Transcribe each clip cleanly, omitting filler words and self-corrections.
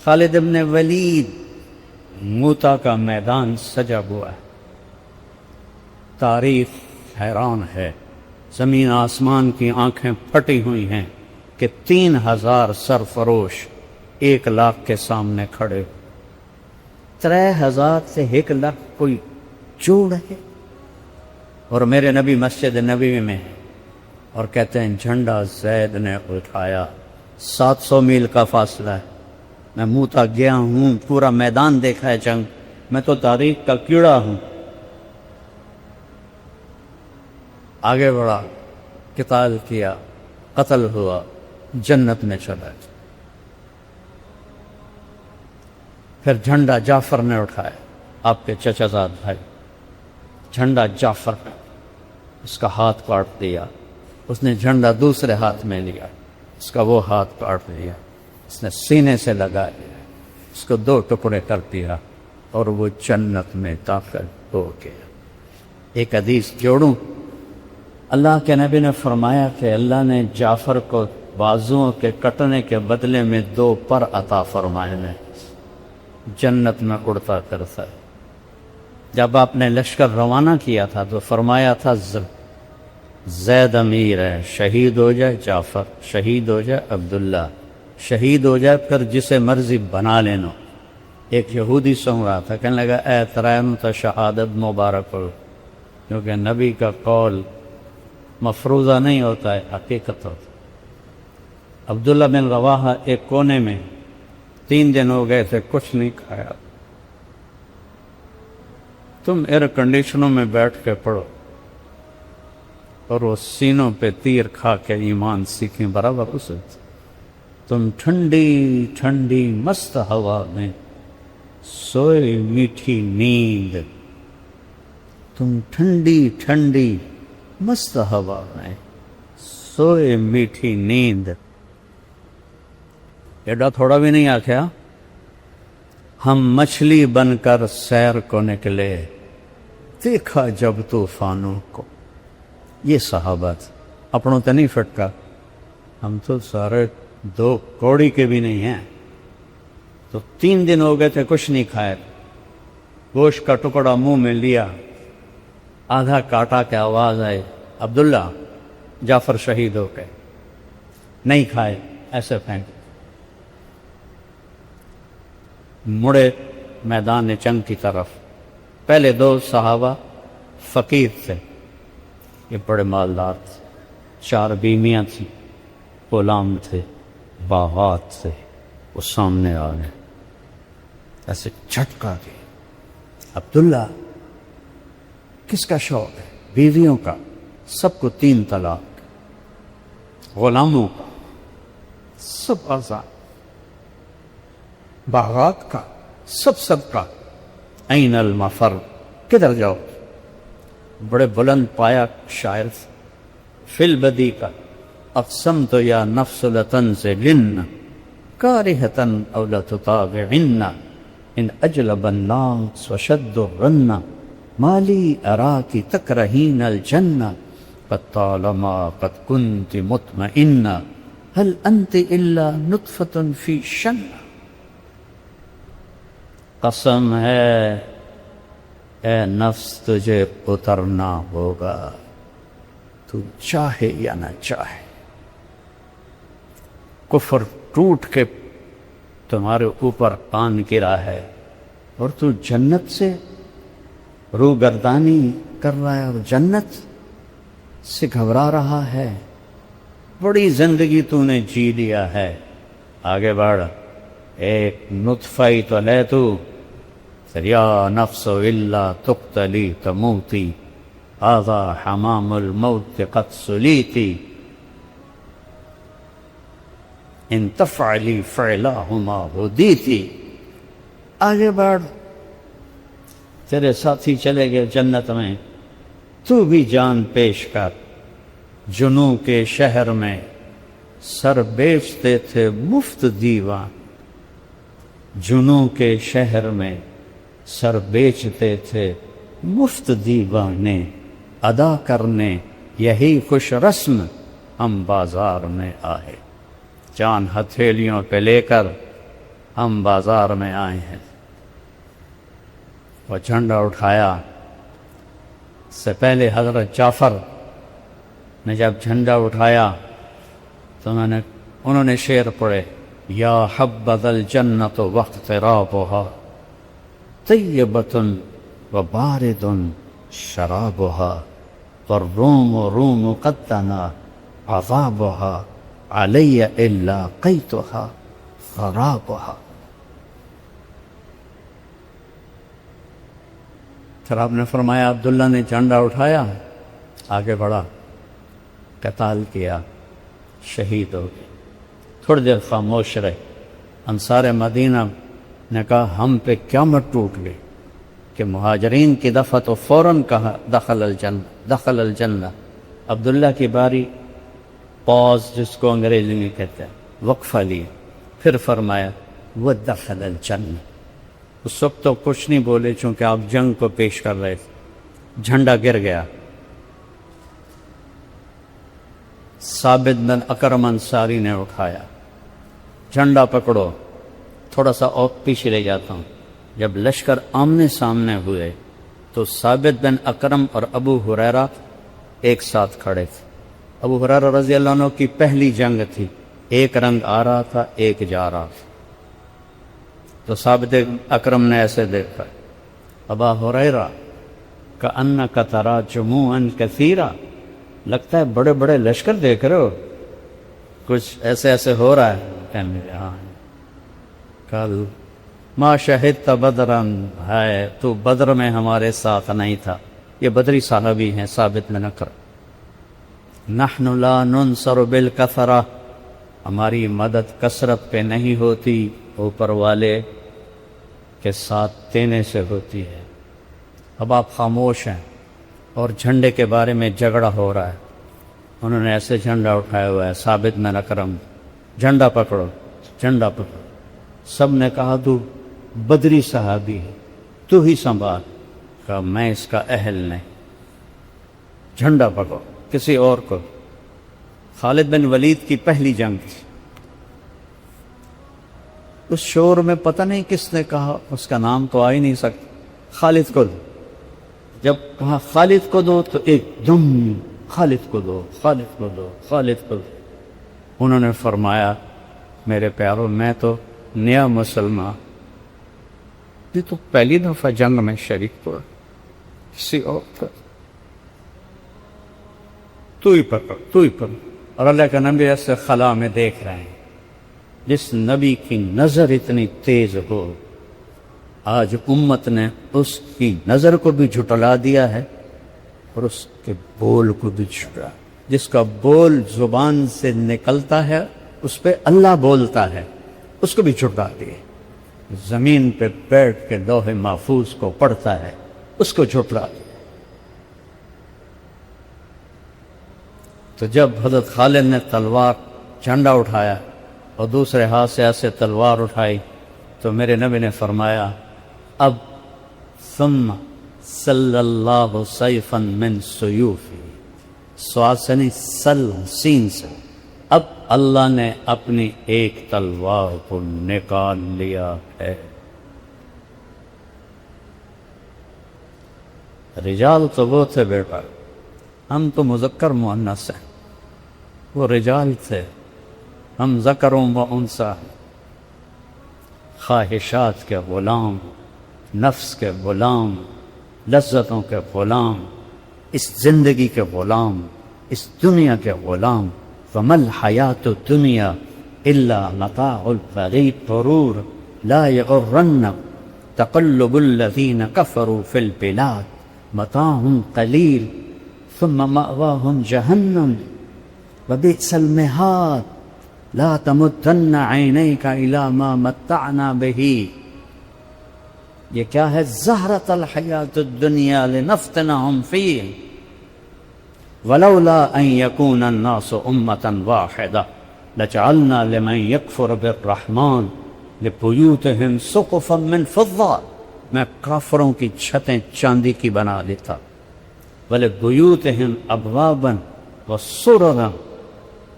خالد ابن ولید، موتا کا میدان سجا ہوا ہے، تاریخ حیران ہے، زمین آسمان کی آنکھیں پھٹی ہوئی ہیں کہ 3000 سرفروش 1,00,000 کے سامنے کھڑے، 3000 سے 1,00,000 کوئی جوڑ ہے؟ اور میرے نبی مسجد نبوی میں اور کہتے ہیں جھنڈا زید نے اٹھایا، 700 میل کا فاصلہ ہے، میں موتا گیا ہوں، پورا میدان دیکھا ہے جنگ، میں تو تاریخ کا کیڑا ہوں۔ آگے بڑھا، قتال کیا، قتل ہوا، جنت میں چلا گیا۔ پھر جھنڈا جعفر نے اٹھایا، آپ کے چچا زاد بھائی، جھنڈا جعفر نے، اس کا ہاتھ کاٹ دیا، اس نے جھنڈا دوسرے ہاتھ میں لیا، اس کا وہ ہاتھ کاٹ دیا، اس نے سینے سے لگا لیا، اس کو 2 ٹکڑے کر دیا اور وہ جنت میں داخل ہو گیا۔ ایک حدیث جوڑوں، اللہ کے نبی نے فرمایا کہ اللہ نے جعفر کو بازوؤں کے کٹنے کے بدلے میں 2 پر عطا فرمائے ہیں، جنت میں اڑتا کرتا ہے۔ جب آپ نے لشکر روانہ کیا تھا تو فرمایا تھا زید امیر ہے، شہید ہو جائے جعفر، شہید ہو جائے عبداللہ، شہید ہو جائے پھر جسے مرضی بنا لینا۔ ایک یہودی سن رہا تھا، کہنے لگا اے ترائن تو شہادت مبارک ہو، کیونکہ نبی کا قول مفروضہ نہیں ہوتا ہے، حقیقت ہوتا ہے۔ عبداللہ بن رواحہ ایک کونے میں 3 دن ہو گئے تھے، کچھ نہیں کھایا۔ تم ایئر کنڈیشنوں میں بیٹھ کے پڑھو، اور وہ سینوں پہ تیر کھا کے ایمان سیکھیں برابر اسے۔ تم ٹھنڈی ٹھنڈی مست ہوا میں سوئے میٹھی نیند، تم ٹھنڈی ٹھنڈی مست ہوا میں سوئے میٹھی نیند۔ ایڈا تھوڑا بھی نہیں آکھیا، ہم مچھلی بن کر سیر کو نکلے، دیکھا جب طوفانوں کو۔ یہ صحابت اپنوں تو نہیں فٹکا، ہم تو سارے 2 کوڑی کے بھی نہیں ہیں۔ تو 3 دن ہو گئے تھے، کچھ نہیں کھائے، گوشت کا ٹکڑا منہ میں لیا، آدھا کاٹا کے آواز آئی عبداللہ جعفر شہید ہو گئے، نہیں کھائے، ایسے پھینک مڑے میدان جنگ کی طرف۔ پہلے 2 صحابہ فقیر تھے، یہ بڑے مالدار تھے، 4 بیویاں تھیں، غلام تھے، باغات تھے، وہ سامنے آ گئے، ایسے جھٹکا دیا۔ عبداللہ کس کا شوق ہے؟ بیویوں کا، سب کو 3 طلاق، غلاموں کا سب آزاد، باغات کا سب کا۔ این المفر، کدھر جاؤ؟ بڑے بلند پایا شاعر فی البدی کا، اقسمت یا نفس لتنزلن کارہتن او لتطاوعن ان اجلب الناس وشد الرن مالی اراکی تکرہین الجنہ قد طالما قد کنت مطمئنہ هل انت الا نطفۃ فی شنہ۔ قسم ہے اے نفس تجھے اترنا ہوگا، تو چاہے یا نہ چاہے۔ کفر ٹوٹ کے تمہارے اوپر کان گرا ہے اور تو جنت سے روگردانی کر رہا ہے اور جنت سے گھبرا رہا ہے۔ بڑی زندگی تو نے جی لیا ہے، آگے بڑھ، ایک نطفہ ہی تو لے تو، یا نفس الا تقتلی تموتی هذا حمام الموت قد سلیتی ان تفعلی فعلہما ہدیتی۔ آگے بڑھ، تیرے ساتھی چلے گئے جنت میں، تو بھی جان پیش کر۔ جنوں کے شہر میں سر بیچتے تھے مفت دیوان، جنوں کے شہر میں سر بیچتے تھے مفت دیوانے، ادا کرنے یہی خوش رسم ہم بازار میں آئے۔ جان ہتھیلیوں پہ لے کر ہم بازار میں آئے ہیں. وہ جھنڈا اٹھایا. سے پہلے حضرت جعفر نے جب جھنڈا اٹھایا تو انہوں نے شعر پڑھے، یا حبذا الجنۃ واقترابها طیبۃ وبارد شرابها والروم روم قد دنا عذابها علی الا قیتها خرابها. پھر آپ نے فرمایا عبداللہ نے جھنڈا اٹھایا، آگے بڑھا، قتال کیا، شہید ہو گئے. تھوڑی دیر خاموش رہے. انصار مدینہ نے کہا ہم پہ قیامت ٹوٹ گئی کہ مہاجرین کی دفعہ تو فوراً کہا دخل الجنہ. عبداللہ کی باری، پاز جس کو انگریزی میں کہتے ہیں، وقفہ لیے، پھر فرمایا وہ دخل الجنہ. اس وقت تو کچھ نہیں بولے چونکہ آپ جنگ کو پیش کر رہے تھے. جھنڈا گر گیا. ثابت بن اکرم انصاری نے اٹھایا، جھنڈا پکڑو. تھوڑا سا اور پیچھے لے جاتا ہوں. جب لشکر آمنے سامنے ہوئے تو ثابت بن اکرم اور ابو ہریرہ ایک ساتھ کھڑے تھے. ابو ہریرہ رضی اللہ عنہ کی پہلی جنگ تھی، ایک رنگ آ رہا تھا، ایک جا رہا تھا. تو ثابت اکرم نے ایسے دیکھا، ابا ہریرہ کأنک تری جموعا کثیرا، لگتا ہے بڑے بڑے لشکر دیکھ رہے ہو، کچھ ایسے ایسے ہو رہا ہے. کہنے لگے ہاں. کل ما شہدت بدرا، ہے تو بدر میں ہمارے ساتھ نہیں تھا. یہ بدری صحابی ہیں ثابت بن اکرم. نحن لا ننصر بالکثرہ، ہماری مدد کثرت پہ نہیں ہوتی، اوپر والے کے ساتھ دینے سے ہوتی ہے. اب آپ خاموش ہیں اور جھنڈے کے بارے میں جھگڑا ہو رہا ہے. انہوں نے ایسے جھنڈا اٹھایا ہوا ہے، ثابت بن اکرم، جھنڈا پکڑو، جھنڈا پکڑو. سب نے کہا تو بدری صحابی ہے، تو ہی سنبھال. کہا میں اس کا اہل نہیں، جھنڈا پکڑو کسی اور کو. خالد بن ولید کی پہلی جنگ تھی. اس شور میں پتہ نہیں کس نے کہا، اس کا نام تو آ ہی نہیں سکتا، خالد کو دو. جب کہا خالد کو دو تو ایک دم خالد کو دو، خالد کو دو، خالد کو دو. انہوں نے فرمایا میرے پیارو میں تو نیا مسلمان، یہ تو پہلی دفعہ جنگ میں شریک ہوا، کسی اور کا تو ہی پکڑ، تو ہی پکڑ. اور اللہ کا نبی ایسے خلا میں دیکھ رہے ہیں. جس نبی کی نظر اتنی تیز ہو، آج امت نے اس کی نظر کو بھی جھٹلا دیا ہے اور اس کے بول کو بھی جھٹلا. جس کا بول زبان سے نکلتا ہے اس پہ اللہ بولتا ہے، اس کو بھی جھٹلا دیا. زمین پہ بیٹھ کے لوح محفوظ کو پڑھتا ہے، اس کو جھٹلا دیا. تو جب حضرت خالد نے تلوار جھنڈا اٹھایا اور دوسرے ہاتھ سے ایسے تلوار اٹھائی تو میرے نبی نے فرمایا اب ثم صلی اللہ سیفا من سیوفی، سواد سے نہیں، سل سین سے، اب اللہ نے اپنی ایک تلوار کو نکال لیا ہے. رجال تو وہ تھے بیٹا، ہم تو مذکر مؤنث ہیں، وہ رجال تھے، ہم ذکر و انثیٰ، خواہشات کے غلام، نفس کے غلام، لذتوں کے غلام، اس زندگی کے غلام، اس دنیا کے غلام. فما الحیات الدنیا الا متاع الغرور لا یغرنک تقلب الذین کفروا فی البلاد متاع قلیل ثم مأواہم جہنم وبئس المہاد لا تمدن عینیک الی ما متعنا بہ. یہ کیا ہے؟ زہرۃ الحیات الدنیا لنفتنہم فیہ ولولا ان یکون الناس امۃ واحدہ لجعلنا لمن یکفر بالرحمن لبیوتہم سقفا من فضہ. میں کافروں کی چھتیں چاندی کی بنا دیتا. ولبیوتہم ابوابا وسررا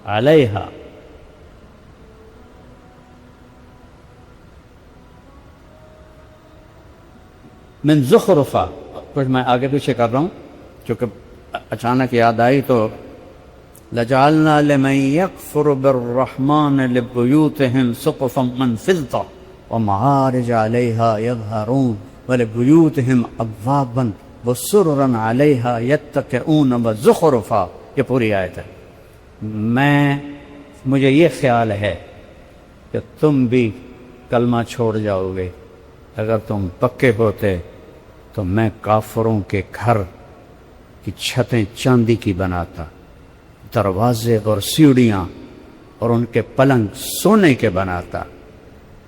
علیہا. من زخرفا، کچھ میں آگے پیچھے کر رہا ہوں کیونکہ اچانک یاد آئی تو لجعلنا لمن يكفر بالرحمن لبيوتهم سقفا من فضة ومعارج عليها يظهرون ولبيوتهم أبوابا وسررا عليها يتكئون وزخرفا. یہ پوری آیت ہے. مجھے یہ خیال ہے کہ تم بھی کلمہ چھوڑ جاؤ گے. اگر تم پکے ہوتے تو میں کافروں کے گھر کی چھتیں چاندی کی بناتا، دروازے اور سیڑھیاں اور ان کے پلنگ سونے کے بناتا.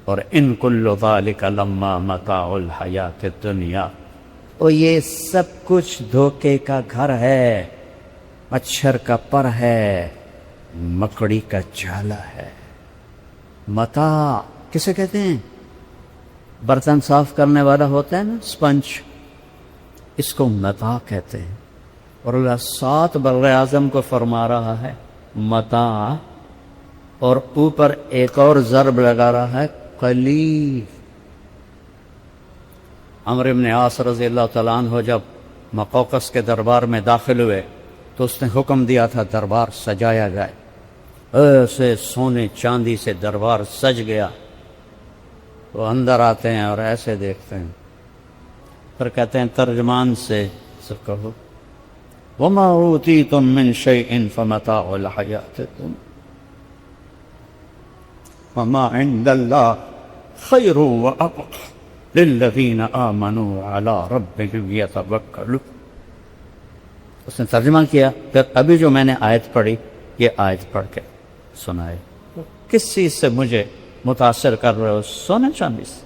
اور ان کل ذالک لما متاع الحیات الدنیا، اور یہ سب کچھ دھوکے کا گھر ہے، مچھر کا پر ہے، مکڑی کا جالا ہے. متاع کسے کہتے ہیں؟ برتن صاف کرنے والا ہوتا ہے نا، اسپنج، اس کو متاع کہتے ہیں. اور اللہ 7 بر اعظم کو فرما رہا ہے متاع، اور اوپر ایک اور ضرب لگا رہا ہے قلیل. عمرو بن عاص رضی اللہ تعالیٰ عنہ جب مقوقس کے دربار میں داخل ہوئے تو اس نے حکم دیا تھا دربار سجایا جائے. ایسے سونے چاندی سے دربار سج گیا. وہ اندر آتے ہیں اور ایسے دیکھتے ہیں، پھر کہتے ہیں ترجمان سے سب کہو وَمَا أُوتِيتُم مِّن شَيْءٍ فَمَتَاعُ الْحَيَاةِ الدُّنْيَا وَمَا عِندَ اللَّهِ خَيْرٌ وَأَبْقَىٰ لِلَّذِينَ آمَنُوا عَلَىٰ رَبِّهِمْ يَتَوَكَّلُونَ. اس نے ترجمہ کیا. پھر ابھی جو میں نے آیت پڑھی یہ آیت پڑھ کے سنائے. کس چیز سے مجھے متاثر کر رہے ہو؟ سونے چاندی سے،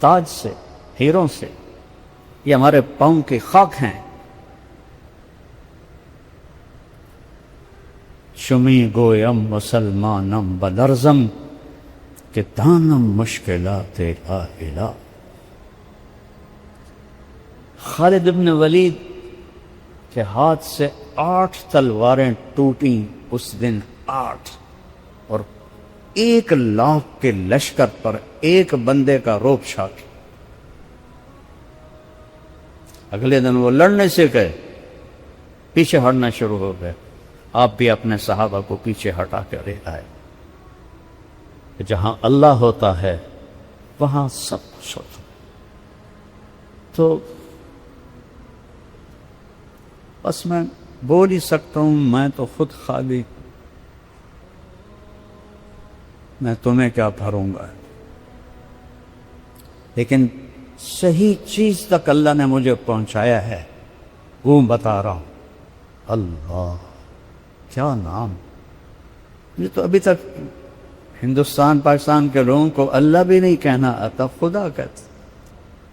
تاج سے، ہیروں سے. یہ ہمارے پاؤں کی خاک ہیں. شمی گویم مسلمانم بدرزم کہ دانم مشکلات الہ. خالد بن ولید کے ہاتھ سے 8 تلواریں ٹوٹیں اس دن، 8، اور 1 لاکھ کے لشکر پر ایک بندے کا روب چھاکی. اگلے دن وہ لڑنے سے گئے، پیچھے ہٹنا شروع ہو گئے. آپ بھی اپنے صحابہ کو پیچھے ہٹا کے لے آئے. جہاں اللہ ہوتا ہے وہاں سب کچھ ہوتا. تو بس میں بول ہی سکتا ہوں، میں تو خود خالی، میں تمہیں کیا بھروں گا. لیکن صحیح چیز تک اللہ نے مجھے پہنچایا ہے، وہ بتا رہا ہوں. اللہ کیا نام. یہ تو ابھی تک ہندوستان پاکستان کے لوگوں کو اللہ بھی نہیں کہنا آتا، خدا کہتے.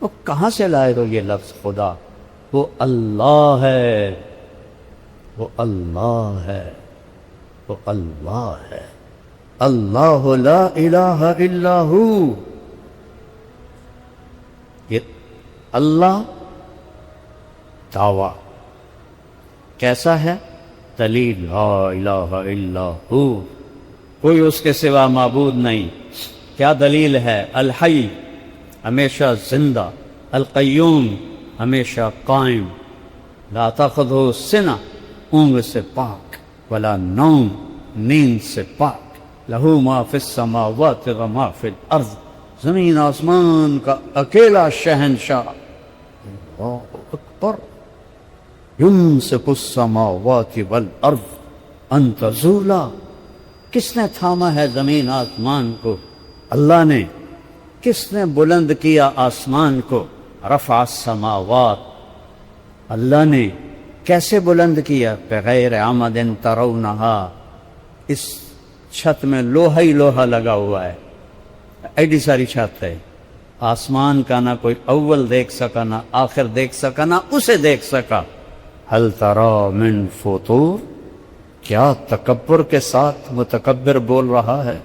وہ کہاں سے لائے ہو یہ لفظ خدا؟ وہ اللہ ہے، وہ اللہ ہے، وہ اللہ ہے. اللہ لا الہ الا ہو. یہ اللہ دعویٰ کیسا ہے؟ دلیل لا الہ الا ہو، کوئی اس کے سوا معبود نہیں. کیا دلیل ہے؟ الحی، ہمیشہ زندہ، القیوم، ہمیشہ قائم، لا تاخذہ سنہ، اونگ سے پاک، ولا نوم، نیند سے پاک، لہو ما فی السماوات و ما فی الارض، زمین آسمان کا اکیلا شہنشاہ. اللہ اکبر. یمسک السماوات والارض ان تزولا. کس نے تھاما ہے زمین آسمان کو؟ اللہ نے. کس نے بلند کیا آسمان کو؟ رفع السماوات، اللہ نے. کیسے بلند کیا؟ بغیر عمد ترونہا. اس چھت میں لوہا ہی لوہا لگا ہوا ہے، ایڈی ساری چھت ہے. آسمان کا نہ کوئی اول دیکھ سکا، نہ آخر دیکھ سکا، نہ اسے دیکھ سکا. هل ترى من فطور. کیا تکبر کے ساتھ متکبر بول رہا ہے.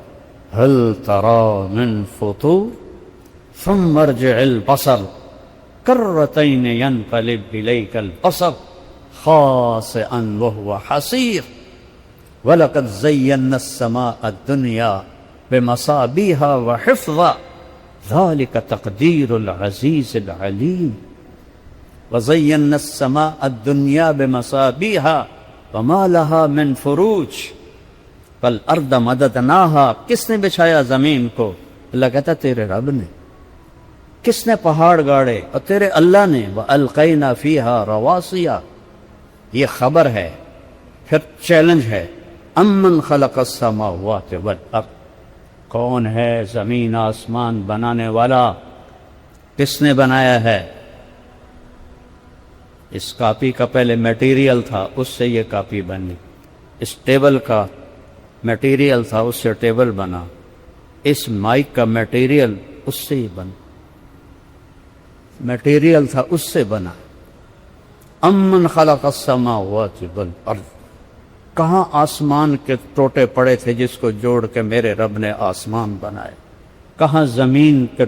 هل ترى من فطور ثم ارجع البصر كرتين ينقلب إليك البصر خاسئا وهو حسير ولقد زينا السماء الدنيا بمصابيح وحفظا ذالک تقدیر العزیز العلیم وزینا السماء الدنیا بمصابیح وما لها من فروج والارض مددناها، کس نے بچھایا زمین کو؟ اللہ کہتا تیرے رب نے۔ کس نے پہاڑ گاڑے؟ اور تیرے اللہ نے۔ وَأَلْقَيْنَا فِيهَا رَوَاسِيَ، یہ خبر ہے، پھر چیلنج ہے۔ أَمَّنْ خَلَقَ السَّمَاوَاتِ وَالْأَرْضَ، کون ہے زمین آسمان بنانے والا؟ کس نے بنایا ہے؟ اس کاپی کا پہلے میٹیریل تھا، اس سے یہ کاپی بنی۔ اس ٹیبل کا میٹیریل تھا، اس سے ٹیبل بنا۔ اس مائک کا میٹیریل اس سے ہی بنا، میٹیریل تھا اس سے بنا۔ امن خلق السماوات والارض، کہاں آسمان کے ٹوٹے پڑے تھے جس کو جوڑ کے میرے رب نے آسمان بنائے؟ کہاں زمین کے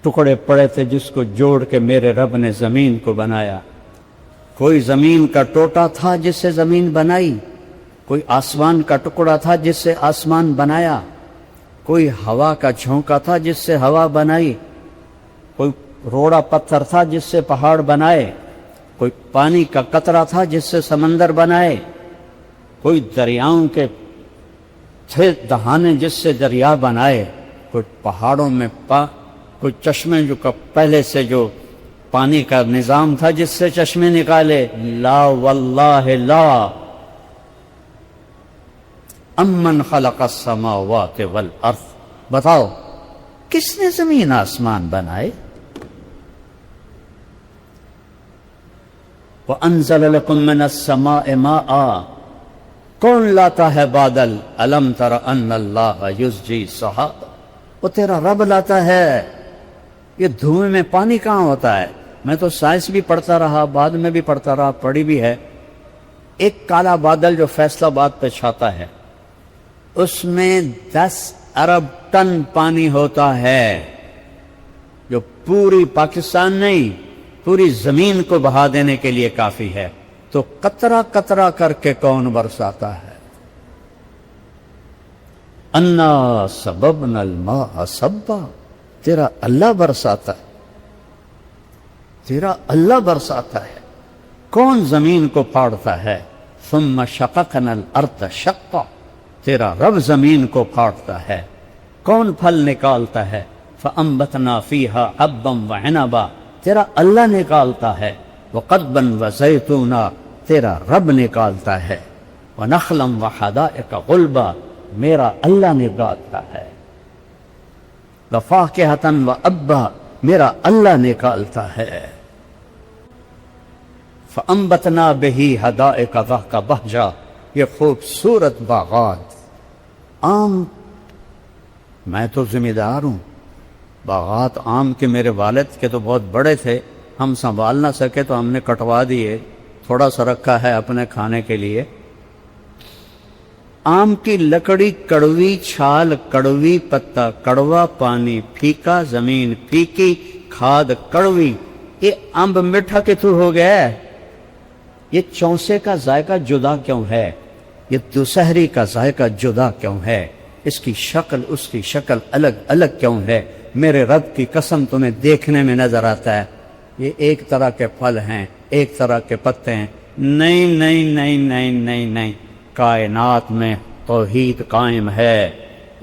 ٹکڑے پڑے تھے جس کو جوڑ کے میرے رب نے زمین کو بنایا؟ کوئی زمین کا ٹوٹا تھا جس سے زمین بنائی؟ کوئی آسمان کا ٹکڑا تھا جس سے آسمان بنایا؟ کوئی ہوا کا جھونکا تھا جس سے ہوا بنائی؟ کوئی روڑا پتھر تھا جس سے پہاڑ بنائے؟ کوئی پانی کا قطرہ تھا جس سے سمندر بنائے؟ کوئی دریاؤں کے تھے دہانے جس سے دریا بنائے؟ کوئی پہاڑوں میں کوئی چشمے جو پہلے سے جو پانی کا نظام تھا جس سے چشمے نکالے؟ لا واللہ لا۔ امن خلق السماوات والارض، بتاؤ کس نے زمین آسمان بنائے؟ وَأَنزَلَ لَكُم مِّنَ السَّمَاءِ مَاءً، کون لاتا ہے بادل؟ أَلَمْ تَرَ أَنَّ اللَّهَ يُزْجِي السَّحَابَ، وہ تیرا رب لاتا ہے۔ یہ دھوئیں میں پانی کہاں ہوتا ہے؟ میں تو سائنس بھی پڑھتا رہا، بعد میں بھی پڑھتا رہا، پڑھی بھی ہے۔ ایک کالا بادل جو فیصل آباد پہ چھاتا ہے، اس میں 10 ارب ٹن پانی ہوتا ہے، جو پوری پاکستان نہیں، پوری زمین کو بہا دینے کے لیے کافی ہے۔ تو قطرہ قطرہ کر کے کون برساتا ہے؟ انا سببنا الماء سبا، تیرا اللہ برساتا ہے، تیرا اللہ برساتا ہے۔ کون زمین کو پھاڑتا ہے؟ ثم شققنا الارض شقا، تیرا رب زمین کو پھاڑتا ہے۔ کون پھل نکالتا ہے؟ فانبتنا فیہا حبا وعنبا، تیرا اللہ نکالتا ہے۔ وقضبا وزیتونا، تیرا رب نکالتا ہے۔ ونخلا وحدائق غلبا، میرا اللہ نکالتا ہے۔ وفاکہتا وابا، میرا اللہ نکالتا ہے۔ فانبتنا بہ حدائق ذاک بہجا، یہ خوبصورت باغات۔ آم، میں تو ذمہ دار ہوں، باغات آم کے میرے والد کے تو بہت بڑے تھے، ہم سنبھال نہ سکے تو ہم نے کٹوا دیے، تھوڑا سا رکھا ہے اپنے کھانے کے لیے۔ آم کی لکڑی کڑوی، چھال کڑوی، پتا کڑوا، پانی پھیکا، زمین پھیکی، کھاد کڑوی، یہ امب میٹھا کتوں ہو گیا ہے؟ یہ چونسے کا ذائقہ جدا کیوں ہے؟ یہ دوسہری کا ذائقہ جدا کیوں ہے؟ اس کی شکل، اس کی شکل الگ الگ کیوں ہے؟ میرے رب کی قسم تمہیں دیکھنے میں نظر آتا ہے یہ ایک طرح کے پھل ہیں، ایک طرح کے پتے ہیں۔ نہیں نہیں نہیں نہیں نہیں نہیں، کائنات میں توحید قائم ہے،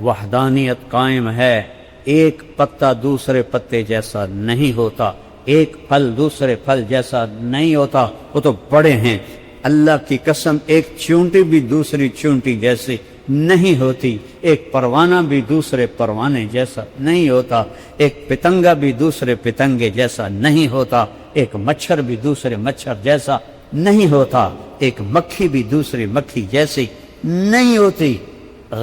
وحدانیت قائم ہے۔ ایک پتا دوسرے پتے جیسا نہیں ہوتا، ایک پھل دوسرے پھل جیسا نہیں ہوتا، وہ تو بڑے ہیں۔ اللہ کی قسم، ایک چونٹی بھی دوسری چونٹی جیسی نہیں ہوتی، ایک پروانہ بھی دوسرے پروانے جیسا نہیں ہوتا، ایک پتنگا بھی دوسرے پتنگے جیسا نہیں ہوتا، ایک مچھر بھی دوسرے مچھر جیسا نہیں ہوتا، ایک مکھی بھی دوسری مکھی جیسی نہیں ہوتی۔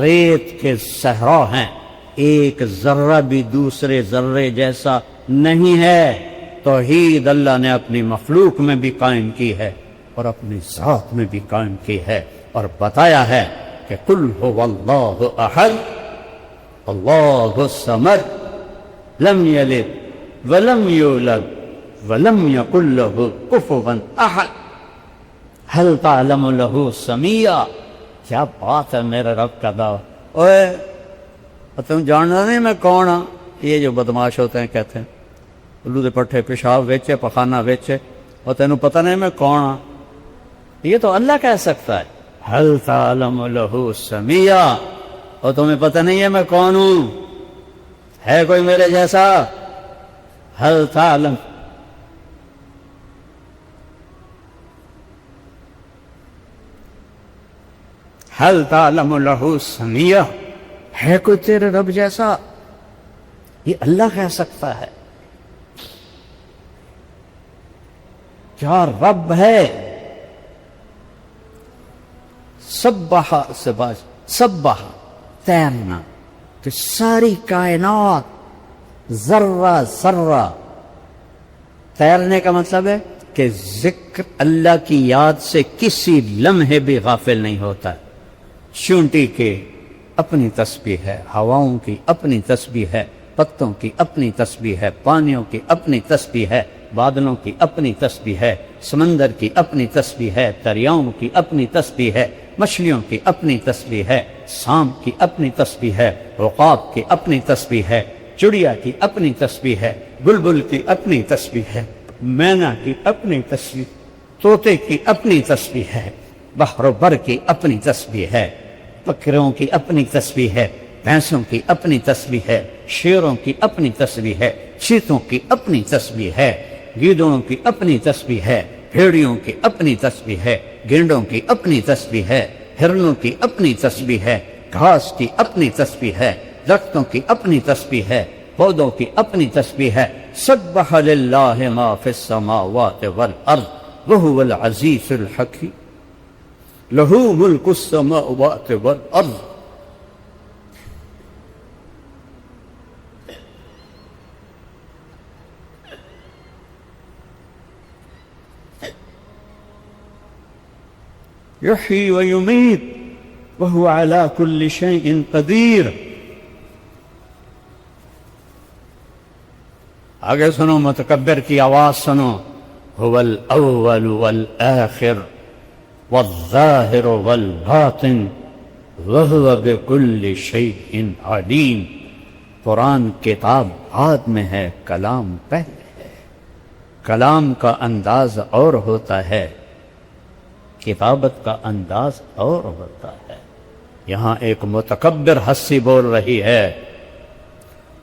ریت کے صحرا ہیں، ایک ذرہ بھی دوسرے ذرے جیسا نہیں ہے۔ توحید اللہ نے اپنی مخلوق میں بھی قائم کی ہے اور اپنی ذات میں بھی قائم کی ہے، اور بتایا ہے کہ قل هو اللہ احد اللہ الصمد لم یلد ولم یولد ولم یکن له کفوا احد هل تعلم له سمیہ۔ کیا بات ہے میرے رب کا دعویٰ۔ اوے تم جاننا نہیں میں کون ہاں؟ یہ جو بدماش ہوتے ہیں کہتے ہیں الو دے پٹھے پیشاب ویچے پخانہ ویچے اور تینوں پتہ نہیں میں کون ہاں. یہ تو اللہ کہہ سکتا ہے حل تعلم لہ سمیہ، اور تمہیں پتہ نہیں ہے میں کون ہوں، ہے کوئی میرے جیسا؟ حل تعلم حل تعلم لہ سمیہ، ہے کوئی تیرے رب جیسا؟ یہ اللہ کہہ سکتا ہے. کیا رب ہے. سبح سے باز سبح تیرنا، کہ ساری کائنات ذرہ ذرہ. تیرنے کا مطلب ہے کہ ذکر اللہ کی یاد سے کسی لمحے بھی غافل نہیں ہوتا. چونٹی کی اپنی تسبیح ہے، ہواؤں کی اپنی تسبیح ہے، پتوں کی اپنی تسبیح ہے، پانیوں کی اپنی تسبیح ہے، بادلوں کی اپنی تسبیح ہے، سمندر کی اپنی تسبیح ہے، دریاؤں کی اپنی تسبیح ہے، مچھلیوں کی اپنی تسبیح ہے، سانپ کی اپنی تسبیح ہے، عقاب کی اپنی تسبیح ہے، چڑیا کی اپنی تسبیح ہے، بلبل کی اپنی تسبیح ہے، مینا کی اپنی تسبیح، طوطے کی اپنی تسبیح ہے، بحر و بر کی اپنی تسبیح ہے، بکروں کی اپنی تسبیح ہے، بھینسوں کی اپنی تسبیح ہے، شیروں کی اپنی تسبیح ہے، چیتوں کی اپنی تسبیح ہے، گیدڑوں کی اپنی تسبیح ہے، بھیڑیوں کی اپنی تسبیح ہے، گینڈوں کی اپنی تسبیح ہے، ہرنوں کی اپنی تسبیح ہے، گھاس کی اپنی تسبیح ہے، درختوں کی اپنی تسبیح ہے، پودوں کی اپنی تسبیح ہے. سبح للہ ما فی السماوات والارض وہو العزیز الحکیم لہ ملک السماوات والارض. یحیی و یمیت وہو علی کل شیء قدیر. آگے سنو، متکبر کی آواز سنو. هو الاول والآخر والظاہر والباطن وهو بكل شیء علیم. قرآن کتاب بعد میں ہے، کلام پہلے ہے. کلام کا انداز اور ہوتا ہے، کتابت کا انداز اور ہوتا ہے. یہاں ایک متکبر ہستی بول رہی ہے.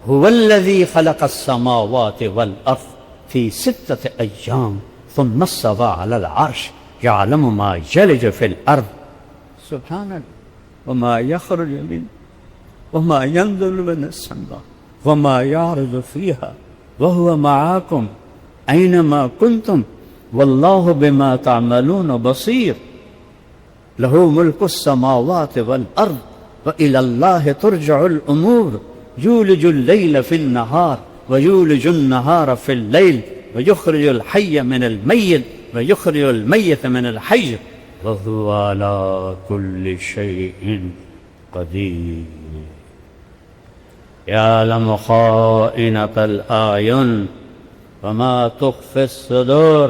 هو الذی خلق السماوات والارض فی 6 ایام ثم استوى علی العرش یعلم ما یلج فی الارض سبحان اللہ وما یخرج منه وما ينزل من السماء وما يعرج فيها وهو معكم أينما كنتم والله بما تعملون بصير. له ملك السماوات والأرض وإلى الله ترجع الأمور يولج الليل في النهار ويولج النهار في الليل ويخرج الحي من الميت ويخرج الميت من الحي وهو على كل شيء قدير. يعلم خائنة الأعين وما تخفي الصدور.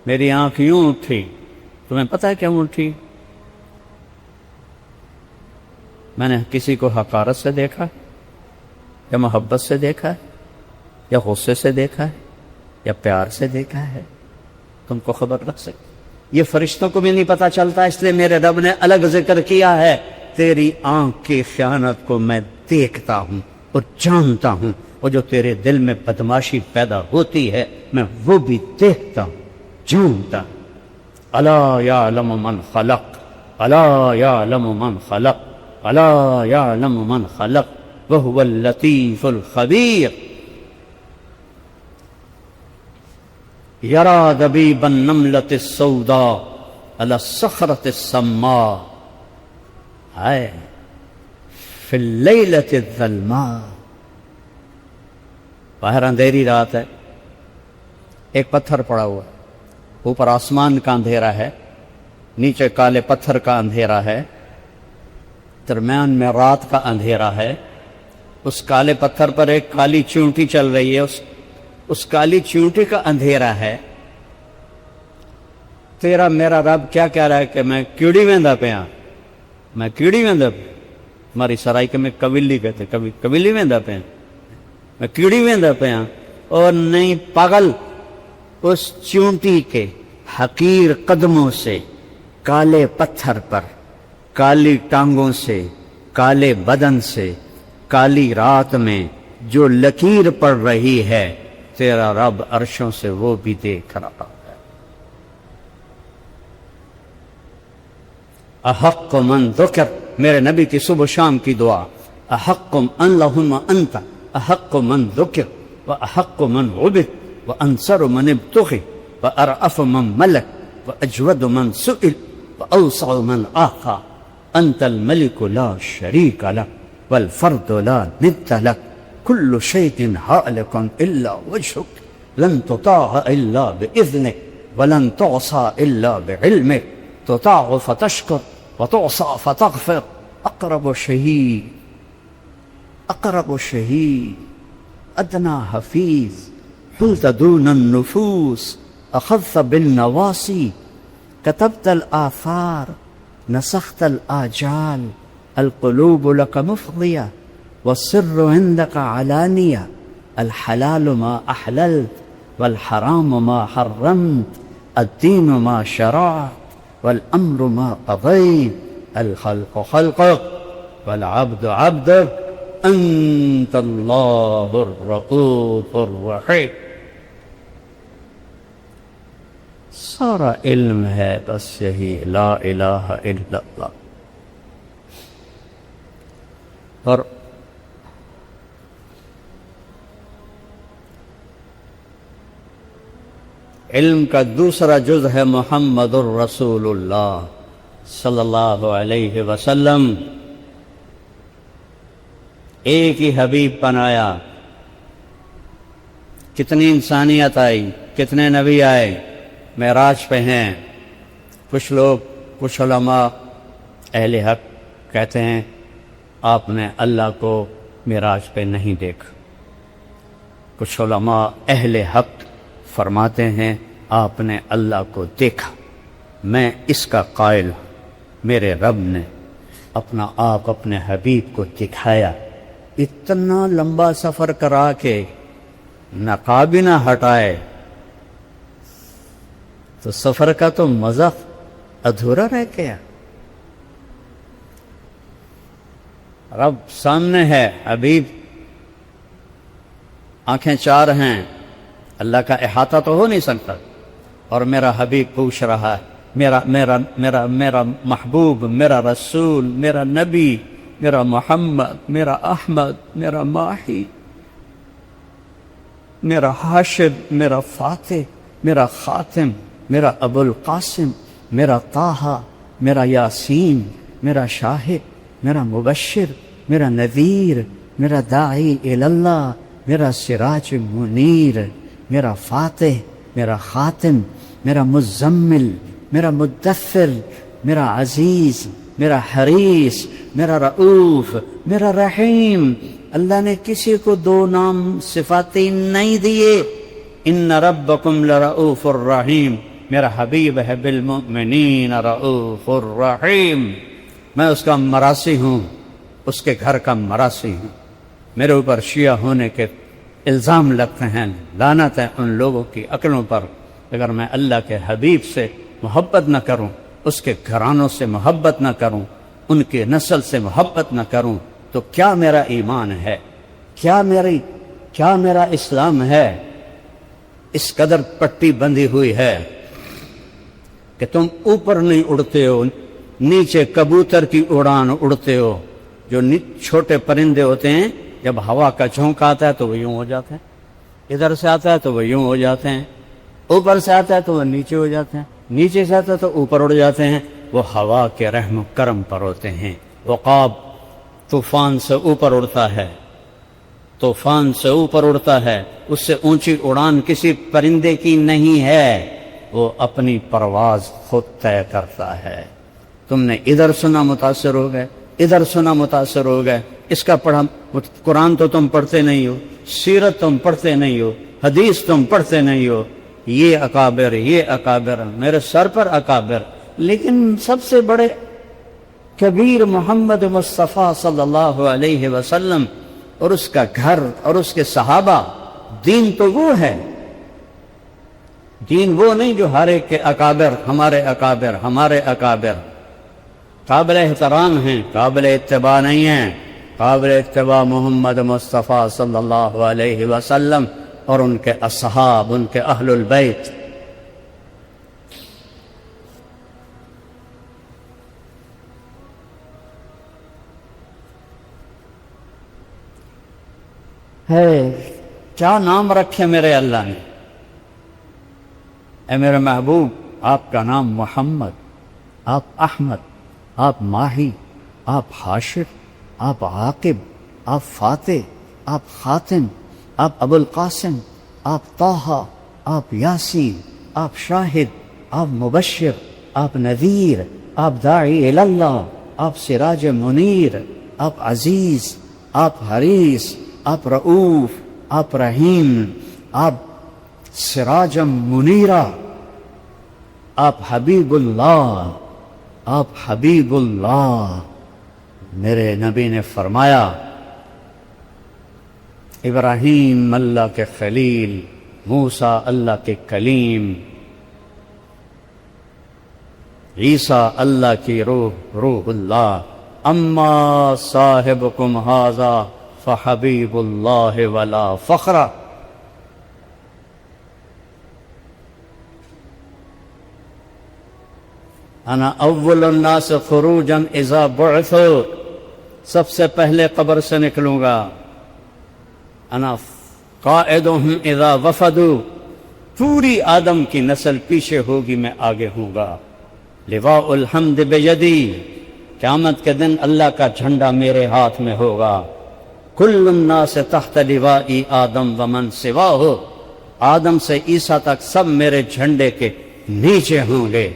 میری آنکھ یوں اٹھی، تمہیں پتہ ہے کیوں اٹھی؟ میں نے کسی کو حقارت سے دیکھا یا محبت سے دیکھا ہے یا غصے سے دیکھا ہے یا پیار سے دیکھا ہے؟ تم کو خبر رکھ سکتے. یہ فرشتوں کو بھی نہیں پتہ چلتا، اس لیے میرے رب نے الگ ذکر کیا ہے. تیری آنکھ کی خیانت کو میں دیکھتا ہوں اور جانتا ہوں، اور جو تیرے دل میں بدماشی پیدا ہوتی ہے میں وہ بھی دیکھتا ہوں، جانتا ہوں. الا یعلم من خلق، الا یعلم من خلق، الا یعلم من خلق وهو اللطیف الخبیر. یرا دبیب النملة السوداء على الصخرة السماء ہے فی اللیلۃ الظلماء. باہر اندھیری رات ہے، ایک پتھر پڑا ہوا ہے، اوپر آسمان کا اندھیرا ہے، نیچے کالے پتھر کا اندھیرا ہے، درمیان میں رات کا اندھیرا ہے. اس کالے پتھر پر ایک کالی چونٹی چل رہی ہے، اس کالی چونٹی کا اندھیرا ہے. تیرا میرا رب کیا کہہ رہا ہے کہ میں کیڑی ویندا پیا، میں کیڑی ویندا پیا. ہماری سرائی کے میں قبیلی کہتے ہیں، کبھی قبیلی ویندا پیا. میں کیڑی ویندا پیا اور نہیں پاگل، اس چونٹی کے حقیر قدموں سے، کالے پتھر پر، کالی ٹانگوں سے، کالے بدن سے، کالی رات میں جو لکیر پڑ رہی ہے، تیرا رب عرشوں سے وہ بھی دیکھ رہا ہے۔ احق من ذکر، میرے نبی کی صبح شام کی دعا، احق اللہم انت احق من ذکر واحق من عبد وانصر من ابتغی وارأف من ملک واجود من سئل واوسع من آخا، انت الملک لا شریک لک والفرد لا ند لک، كل شيء هالك إلا وجهك، لن تطاع إلا بإذنك ولن تعصى إلا بعلمك، تطاع فتشكر وتعصى فتغفر، أقرب شهيد أقرب شهيد أدنى حفيظ، حلت دون النفوس أخذت بالنواصي، كتبت الآثار نسخت الآجال، القلوب لك مفضية والسر عندك علانية، الحلال ما أحللت والحرام ما حرمت، الدين ما شرعت والأمر ما قضيت، الخلق خلقك والعبد عبدك، أنت الله الرؤوف الرحيم۔ سارا علم ہے بس یہی لا الہ الا اللہ۔ اور علم کا دوسرا جز ہے محمد الرسول اللہ صلی اللہ علیہ وسلم۔ ایک ہی حبیب بنایا، کتنی انسانیت آئی، کتنے نبی آئے، معراج پہ ہیں۔ کچھ لوگ، کچھ علماء اہل حق کہتے ہیں آپ نے اللہ کو معراج پہ نہیں دیکھا، کچھ علماء اہل حق فرماتے ہیں آپ نے اللہ کو دیکھا۔ میں اس کا قائل ہوں، میرے رب نے اپنا آپ اپنے حبیب کو دکھایا، اتنا لمبا سفر کرا کے نقاب نہ ہٹائے تو سفر کا تو مزہ ادھورا رہ گیا۔ رب سامنے ہے، حبیب آنکھیں چار ہیں، اللہ کا احاطہ تو ہو نہیں سکتا، اور میرا حبیب پوچھ رہا ہے، میرا میرا میرا میرا محبوب، میرا رسول، میرا نبی، میرا محمد، میرا احمد، میرا ماہی، میرا حاشد، میرا فاتح، میرا خاتم، میرا ابو القاسم، میرا طٰہٰ، میرا یاسین، میرا شاہد، میرا مبشر، میرا نذیر، میرا داعی اللہ، میرا سراج منیر، میرا فاتح، میرا خاتم، میرا مزمل، میرا مدثر، میرا عزیز، میرا حریص، میرا رؤوف، میرا رحیم۔ اللہ نے کسی کو دو نام صفاتی نہیں دیے۔ ان ربکم لرؤوف الرحیم، میرا حبیب ہے بالمؤمنین رؤوف الرحیم۔ میں اس کا مراسی ہوں، اس کے گھر کا مراسی ہوں۔ میرے اوپر شیعہ ہونے کے الزام لگتے ہیں، لعنت ہے ان لوگوں کی عقلوں پر۔ اگر میں اللہ کے حبیب سے محبت نہ کروں، اس کے گھرانوں سے محبت نہ کروں، ان کے نسل سے محبت نہ کروں، تو کیا میرا ایمان ہے، کیا میرا اسلام ہے؟ اس قدر پٹی بندھی ہوئی ہے کہ تم اوپر نہیں اڑتے ہو، نیچے کبوتر کی اڑان اڑتے ہو۔ جو چھوٹے پرندے ہوتے ہیں جب ہوا کا جھونکا آتا ہے تو وہ یوں ہو جاتے ہیں، ادھر سے آتا ہے تو وہ یوں ہو جاتے ہیں، اوپر سے آتا ہے تو وہ نیچے ہو جاتے ہیں، نیچے سے آتا ہے تو اوپر اڑ جاتے ہیں۔ وہ ہوا کے رحم و کرم پر ہوتے ہیں۔ عقاب طوفان سے اوپر اڑتا ہے، طوفان سے اوپر اڑتا ہے، اس سے اونچی اڑان کسی پرندے کی نہیں ہے، وہ اپنی پرواز خود طے کرتا ہے۔ تم نے ادھر سنا متاثر ہو گئے، ادھر سنا متاثر ہو گئے، اس کا پڑھا، قرآن تو تم پڑھتے نہیں ہو، سیرت تم پڑھتے نہیں ہو، حدیث تم پڑھتے نہیں ہو، یہ اکابر، یہ اکابر، میرے سر پر اکابر، لیکن سب سے بڑے کبیر محمد مصطفیٰ صلی اللہ علیہ وسلم اور اس کا گھر اور اس کے صحابہ. دین تو وہ ہے، دین وہ نہیں جو ہر ایک کے اکابر، ہمارے اکابر، ہمارے اکابر قابل احترام ہیں، قابل اتباع نہیں ہیں. قابل اتباع محمد مصطفیٰ صلی اللہ علیہ وسلم اور ان کے اصحاب، ان کے اہل البیت. ہے کیا نام رکھے میرے اللہ نے؟ اے میرے محبوب، آپ کا نام محمد، آپ احمد، آپ ماہی، آپ حاشر، آپ عاقب، آپ فاتح، آپ خاتم، آپ ابو القاسم، آپ طٰہٰ، آپ یاسین، آپ شاہد، آپ مبشر، آپ نذیر، آپ داعی الی اللہ، آپ سراج منیر، آپ عزیز، آپ حریص، آپ رؤوف، آپ رحیم، آپ سراج منیرہ، آپ حبیب اللہ، آپ حبیب اللہ. میرے نبی نے فرمایا ابراہیم اللہ کے خلیل، موسیٰ اللہ کے کلیم، عیسیٰ اللہ کی روح، روح اللہ. اما صاحبکم ھذا فحبیب اللہ ولا فخر. انا اول الناس خروجا اذا بعثوا، سب سے پہلے قبر سے نکلوں گا. انا قائدهم اذا وفدوا، پوری آدم کی نسل پیچھے ہوگی، میں آگے ہوں گا. لواء الحمد بیدی، قیامت کے دن اللہ کا جھنڈا میرے ہاتھ میں ہوگا. کل الناس تحت لوائی آدم ومن سواہ، آدم سے عیسیٰ تک سب میرے جھنڈے کے نیچے ہوں گے.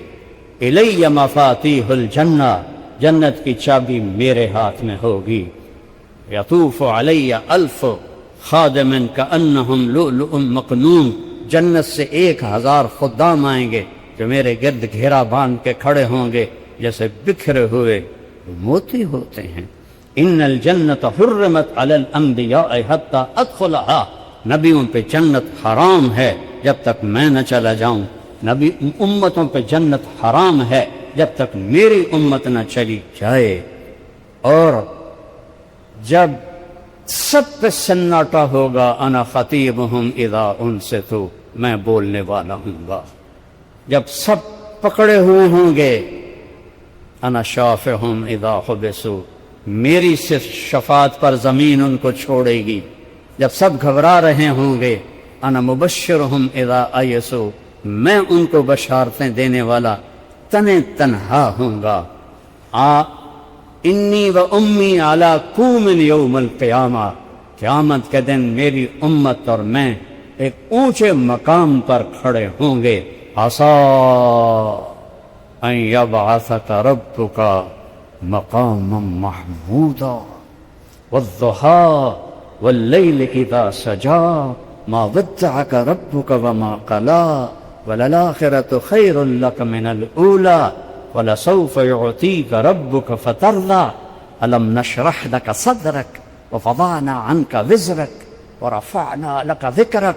الی مفاتیح الجنہ، جنت کی چابی میرے ہاتھ میں ہوگی. یطوف علی الف خادم کانہم لؤلؤ مکنون، جنت سے 1000 خدام آئیں گے جو میرے گرد گھیرا باندھ کے کھڑے ہوں گے جیسے بکھرے ہوئے موتی ہوتے ہیں. ان الجنت حرمت علی الانبیاء حتی ادخلها، نبیوں پہ جنت حرام ہے جب تک میں نہ چلا جاؤں. نبی امتوں پہ جنت حرام ہے جب تک میری امت نہ چلی جائے. اور جب سب پہ سناٹا ہوگا، انا خطیبہم اذا انصتوا، میں بولنے والا ہوں گا. جب سب پکڑے ہوئے ہوں گے، انا شافعہم اذا حبسوا، میری صرف شفاعت پر زمین ان کو چھوڑے گی. جب سب گھبرا رہے ہوں گے، انا مبشرہم اذا ایسوا، میں ان کو بشارتیں دینے والا تنہا ہوں گا. انی و امی علی کوم یوم القیامہ، قیامت کے دن میری امت اور میں ایک اونچے مقام پر کھڑے ہوں گے. عسیٰ ان یبعثک ربک مقاما محمودا والضحیٰ واللیل اذا سجا ما ودعک ربک وما قلا وللآخرة خیر لک من الأولی ولسوف يعطيك ربك فترضى ألم نشرح لك صدرك ووضعنا عنك وزرك ورفعنا لك ذكرك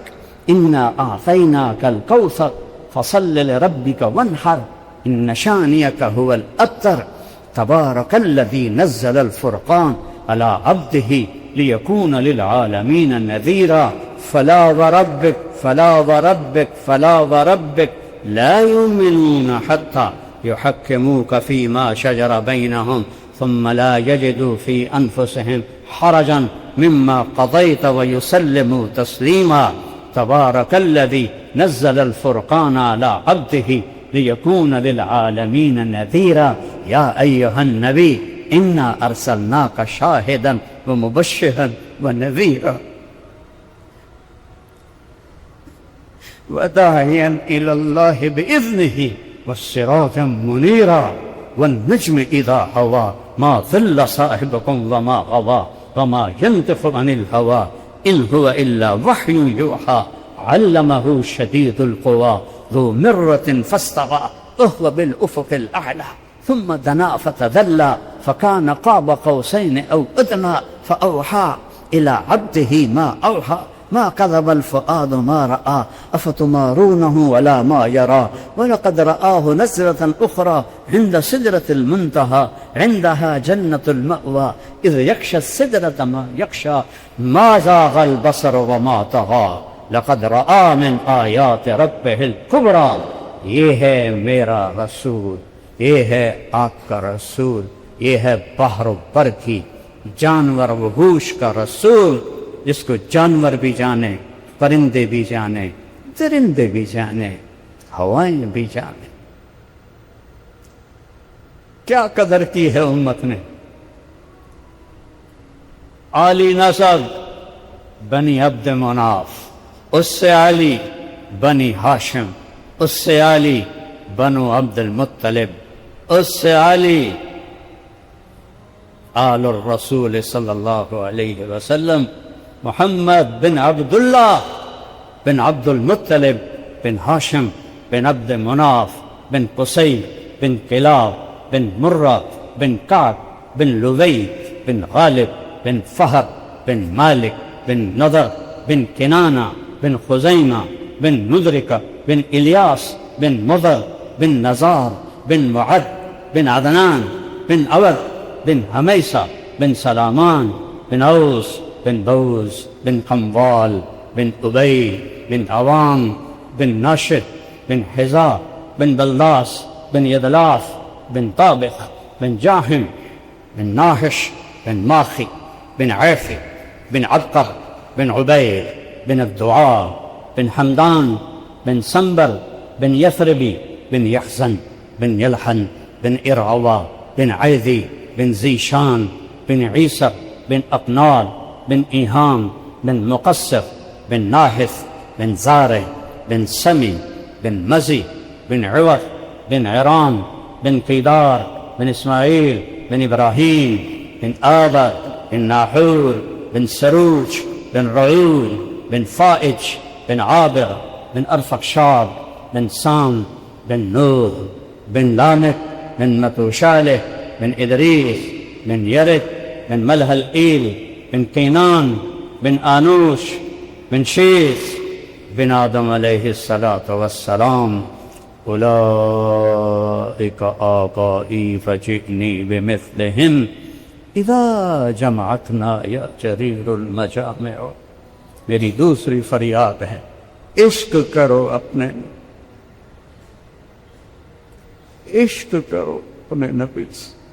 إنا أعطيناك الكوثر فصل لربك وانحر إن شانئك هو الأبتر. تبارك الذي نزل الفرقان على عبده ليكون للعالمين نذيرا. فلا وربك فلا وربك فلا وربك لا يؤمنون حتى يحكموك فيما شجر بينهم ثم لا يجدوا في أنفسهم حرجا مما قضيت ويسلموا تسليما. تبارك الذي نزل الفرقان على عبده ليكون للعالمين نذيرا. يا أيها النبي إنا أرسلناك شاهدا ومبشرا ونذيرا وداعيا إلى الله بإذنه والسراجا منيرا. والنجم إذا هوى ما ضل صاحبكم وما غوى وما ينطق عن الهوى إن هو إلا وحي يوحى علمه شديد القوى ذو مرة فاستوى وهو بالأفق الأعلى ثم دنا فتدلى فكان قاب قوسين أو أدنى فأوحى إلى عبده ما أوحى ما كذب الفؤاد ما رأى أفتمارونه ولا ما يرى ولقد رآه نزلة أخرى عند سدرة المنتهى عندها جنة المأوى إذ يغشى السدرة ما يغشى ما زاغ البصر وما طغى لقد رأى من آیات ربه الكبرى. یہ ہے میرا رسول، یہ ہے آپ کا رسول، یہ ہے بحر و بر کی جانور و وحوش کا رسول، جس کو جانور بھی جانے، پرندے بھی جانے، درندے بھی جانے، ہوائیں بھی جانے. کیا قدر کی ہے امت نے. عالی نسب بنی عبد مناف، اس سے عالی بنی ہاشم، اس سے عالی بنو عبد المطلب، اس سے عالی آل الرسول صلی اللہ علیہ وسلم محمد بن عبداللہ بن عبد المطلب بن ہاشم بن عبد مناف بن قصی بن کلاب بن مرہ بن کعب بن لوی بن غالب بن فہر بن مالک بن نضر بن کنانہ بن خزیمہ بن مدرکہ بن الیاس بن مضر بن نزار بن معد بن عدنان بن عود بن حمیسہ بن سلامان بن اوس بن بوز بن قموال بن ابی بن عوام بن ناشد بن حذاء بن بلداس بن یدلاف بن طابق بن جاحم بن ناحش بن ماخي بن عيفي بن عبقر بن عبيد بن الدعاء بن حمدان بن سنبل بن يثربي بن يحزن بن يلحن بن إرعوى بن عيذي بن زيشان بن عيسى بن أقنال بن إيهام بن مقصف بن ناحث بن زارع بن سمي بن مزي بن عوض بن عران بن قيدار بن إسماعيل بن إبراهيم بن آبد بن ناحور بن سروج بن رعود بن فائج بن عابر بن أرفقشاد بن سام بن نوح بن لامك بن متوشالح بن إدريس بن يرد بن ملهلئيل بن كينان بن آنوش بن شيث بن آدم عليه الصلاة والسلام أولئك آبائي فجئني بمثلهم اذا جمعتنا یا جریر المجامع. میری دوسری فریاد ہے، عشق کرو اپنے، عشق کرو اپنے نبی سے.